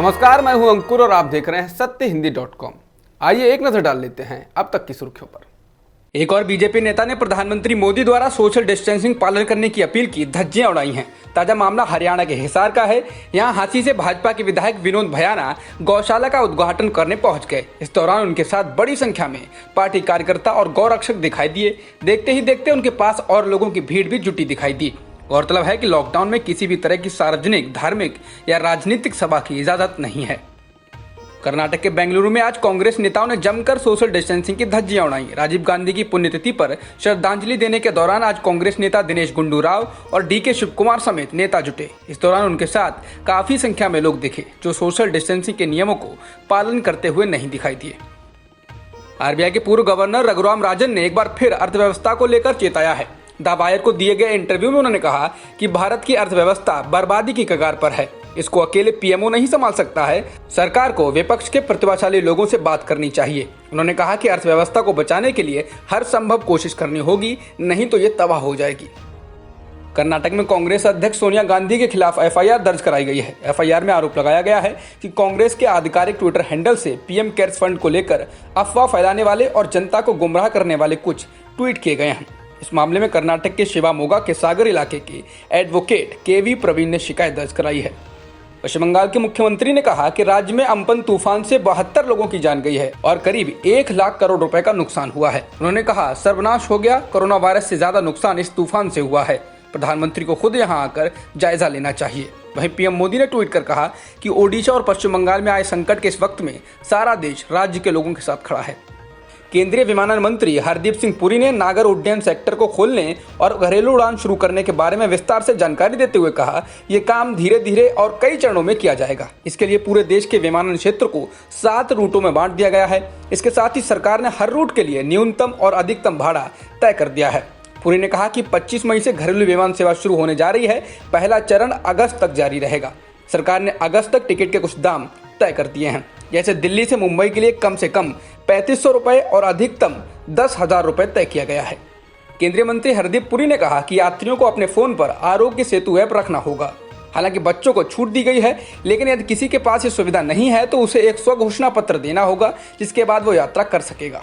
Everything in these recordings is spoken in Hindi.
नमस्कार, मैं हूं अंकुर और आप देख रहे हैं सत्यहिंदी.com। आइए एक नजर डाल लेते हैं अब तक की सुर्खियों पर। एक और बीजेपी नेता ने प्रधानमंत्री मोदी द्वारा सोशल डिस्टेंसिंग पालन करने की अपील की धज्जियां उड़ाई हैं। ताजा मामला हरियाणा के हिसार का है। यहां हांसी से भाजपा के विधायक विनोद भयाना गौशाला का उद्घाटन करने पहुंच गए। इस दौरान उनके साथ बड़ी संख्या में पार्टी कार्यकर्ता और गौरक्षक दिखाई दिए। देखते ही देखते उनके पास और लोगों की भीड़ भी जुटी दिखाई दी। गौरतलब है कि लॉकडाउन में किसी भी तरह की सार्वजनिक, धार्मिक या राजनीतिक सभा की इजाजत नहीं है। कर्नाटक के बेंगलुरु में आज कांग्रेस नेताओं ने जमकर सोशल डिस्टेंसिंग की धज्जियां उड़ाई। राजीव गांधी की पुण्यतिथि पर श्रद्धांजलि देने के दौरान आज कांग्रेस नेता दिनेश गुंडू राव और डीके शिवकुमार समेत नेता जुटे। इस दौरान उनके साथ काफी संख्या में लोग दिखे जो सोशल डिस्टेंसिंग के नियमों को पालन करते हुए नहीं दिखाई दिए। आरबीआई के पूर्व गवर्नर रघुराम राजन ने एक बार फिर अर्थव्यवस्था को लेकर चेताया है। द वायर को दिए गए इंटरव्यू में उन्होंने कहा कि भारत की अर्थव्यवस्था बर्बादी की कगार पर है। इसको अकेले पीएमओ नहीं संभाल सकता है। सरकार को विपक्ष के प्रतिभाशाली लोगों से बात करनी चाहिए। उन्होंने कहा कि अर्थव्यवस्था को बचाने के लिए हर संभव कोशिश करनी होगी, नहीं तो ये तबाह हो जाएगी। कर्नाटक में कांग्रेस अध्यक्ष सोनिया गांधी के खिलाफ एफआईआर दर्ज कराई गई है। एफआईआर में आरोप लगाया गया है कि कांग्रेस के आधिकारिक ट्विटर हैंडल से पीएम केयर्स फंड को लेकर अफवाह फैलाने वाले और जनता को गुमराह करने वाले कुछ ट्वीट किए गए हैं। इस मामले में कर्नाटक के शिवामोगा के सागर इलाके के एडवोकेट केवी प्रवीण ने शिकायत दर्ज कराई है। पश्चिम बंगाल के मुख्यमंत्री ने कहा कि राज्य में अम्पन तूफान से 72 लोगों की जान गई है और करीब 1 लाख करोड़ रुपए का नुकसान हुआ है। उन्होंने कहा, सर्वनाश हो गया। कोरोना वायरस से ज्यादा नुकसान इस तूफान से हुआ है। प्रधानमंत्री को खुद यहां आकर जायजा लेना चाहिए। वहीं पीएम मोदी ने ट्वीट कर कहा कि ओडिशा और पश्चिम बंगाल में आए संकट के इस वक्त में सारा देश राज्य के लोगों के साथ खड़ा है। केंद्रीय विमानन मंत्री हरदीप सिंह पुरी ने नागर उड्डयन सेक्टर को खोलने और घरेलू उड़ान शुरू करने के बारे में विस्तार से जानकारी देते हुए कहा, ये काम धीरे धीरे और कई चरणों में किया जाएगा। इसके लिए पूरे देश के विमानन क्षेत्र को 7 रूटों में बांट दिया गया है। इसके साथ ही सरकार ने हर रूट के लिए न्यूनतम और अधिकतम भाड़ा तय कर दिया है। पुरी ने कहा कि 25 मई से घरेलू विमान सेवा शुरू होने जा रही है। पहला चरण अगस्त तक जारी रहेगा। सरकार ने अगस्त तक टिकट के कुछ दाम तय कर दिए हैं। जैसे दिल्ली से मुंबई के लिए कम से कम 3500 रुपए और अधिकतम 10,000 रुपए तय किया गया है। केंद्रीय मंत्री हरदीप पुरी ने कहा कि यात्रियों को अपने फोन पर आरोग्य सेतु ऐप रखना होगा। हालांकि बच्चों को छूट दी गई है, लेकिन यदि किसी के पास ये सुविधा नहीं है तो उसे एक स्वघोषणा पत्र देना होगा, जिसके बाद वो यात्रा कर सकेगा।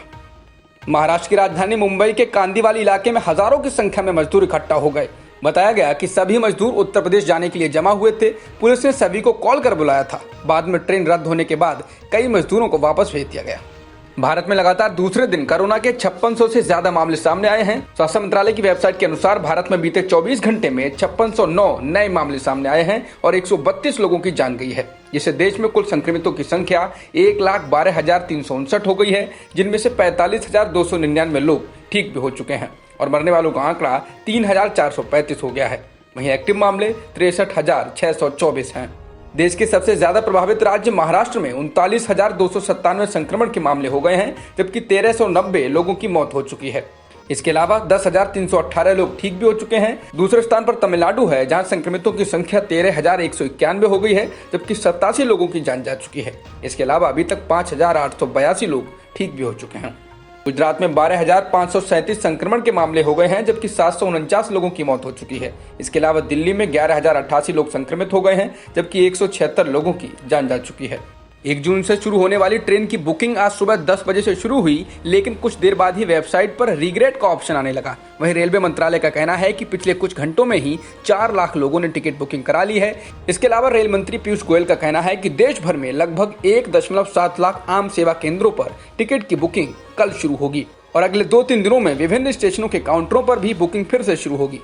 महाराष्ट्र की राजधानी मुंबई के कांदीवाली इलाके में हजारों की संख्या में मजदूर इकट्ठा हो गए। बताया गया कि सभी मजदूर उत्तर प्रदेश जाने के लिए जमा हुए थे। पुलिस ने सभी को कॉल कर बुलाया था। बाद में ट्रेन रद्द होने के बाद कई मजदूरों को वापस भेज दिया गया। भारत में लगातार दूसरे दिन कोरोना के 5600 से ज्यादा मामले सामने आए हैं। स्वास्थ्य मंत्रालय की वेबसाइट के अनुसार भारत में बीते 24 घंटे में 5609 नए मामले सामने आए हैं और 132 लोगों की जान गई है, जिससे देश में कुल संक्रमितों की संख्या 1,12,359 हो गई है, जिनमें से 45,299 लोग ठीक भी हो चुके हैं और मरने वालों का आंकड़ा 3,435 हो गया है। वहीं एक्टिव मामले 63,624 हैं। देश के सबसे ज्यादा प्रभावित राज्य महाराष्ट्र में 39,297 संक्रमण के मामले हो गए हैं, जबकि 1,390 लोगों की मौत हो चुकी है। इसके अलावा 10,318 लोग ठीक भी हो चुके हैं। दूसरे स्थान पर तमिलनाडु है, जहां संक्रमितों की संख्या 13,191 हो गई है, जबकि 87 लोगों की जान जा चुकी है। इसके अलावा अभी तक 5,882 लोग ठीक भी हो चुके हैं। गुजरात में 12,537 संक्रमण के मामले हो गए हैं, जबकि 749 लोगों की मौत हो चुकी है। इसके अलावा दिल्ली में 11,088 लोग संक्रमित हो गए हैं, जबकि 176 लोगों की जान जा चुकी है। 1 जून से शुरू होने वाली ट्रेन की बुकिंग आज सुबह 10 बजे से शुरू हुई, लेकिन कुछ देर बाद ही वेबसाइट पर रिग्रेट का ऑप्शन आने लगा। वहीं रेलवे मंत्रालय का कहना है कि पिछले कुछ घंटों में ही 4 लाख लोगों ने टिकट बुकिंग करा ली है। इसके अलावा रेल मंत्री पीयूष गोयल का कहना है कि देश भर में लगभग 1.7 लाख आम सेवा केंद्रों पर टिकट की बुकिंग कल शुरू होगी और अगले 2-3 दिनों में विभिन्न स्टेशनों के काउंटरों पर भी बुकिंग फिर से शुरू होगी।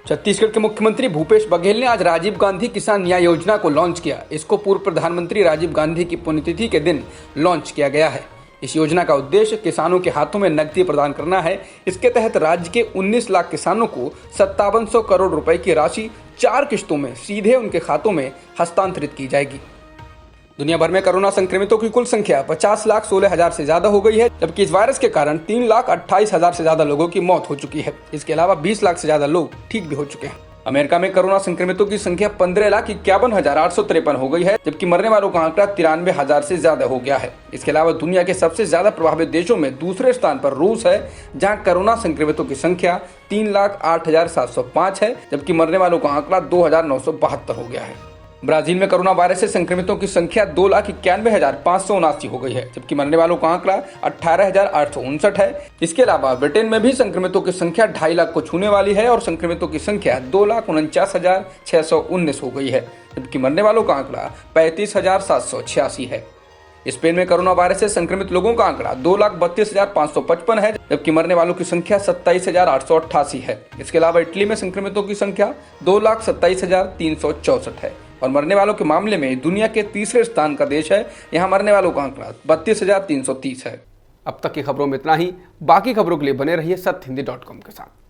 छत्तीसगढ़ के मुख्यमंत्री भूपेश बघेल ने आज राजीव गांधी किसान न्याय योजना को लॉन्च किया। इसको पूर्व प्रधानमंत्री राजीव गांधी की पुण्यतिथि के दिन लॉन्च किया गया है। इस योजना का उद्देश्य किसानों के हाथों में नकदी प्रदान करना है। इसके तहत राज्य के 19 लाख किसानों को 5700 करोड़ रुपए की राशि 4 किश्तों में सीधे उनके खातों में हस्तांतरित की जाएगी। दुनिया भर में कोरोना संक्रमितों की कुल संख्या 50,16,000 से ज्यादा हो गई है, जबकि इस वायरस के कारण 3,28,000 से ज्यादा लोगों की मौत हो चुकी है। इसके अलावा 20 लाख से ज्यादा लोग ठीक भी हो चुके हैं। अमेरिका में कोरोना संक्रमितों की संख्या 15,51,853 हो गई है, जबकि मरने वालों का आंकड़ा 93,000 से ज्यादा हो गया है। इसके अलावा दुनिया के सबसे ज्यादा प्रभावित देशों में दूसरे स्थान पर रूस है, जहां कोरोना संक्रमितों की संख्या 3,08,705 है, जबकि मरने वालों का आंकड़ा 2,972 हो गया है। ब्राजील में कोरोना वायरस से संक्रमितों की संख्या 2,91,579 हो गई है, जबकि मरने वालों का आंकड़ा 18,859 है। इसके अलावा ब्रिटेन में भी संक्रमितों की संख्या 2.5 लाख को छूने वाली है और संक्रमितों की संख्या 2,49,619 हो गई है, जबकि मरने वालों का आंकड़ा 35,786 है। स्पेन में कोरोना वायरस से संक्रमित लोगों का आंकड़ा 2,32,555 है, जबकि मरने वालों की संख्या 27,888 है। इसके अलावा इटली में संक्रमितों की संख्या 2,27,364 है और मरने वालों के मामले में दुनिया के तीसरे स्थान का देश है। यहाँ मरने वालों का आंकड़ा 32,330 है। अब तक की खबरों में इतना ही। बाकी खबरों के लिए बने रहिए सत्यहिंदी.com के साथ।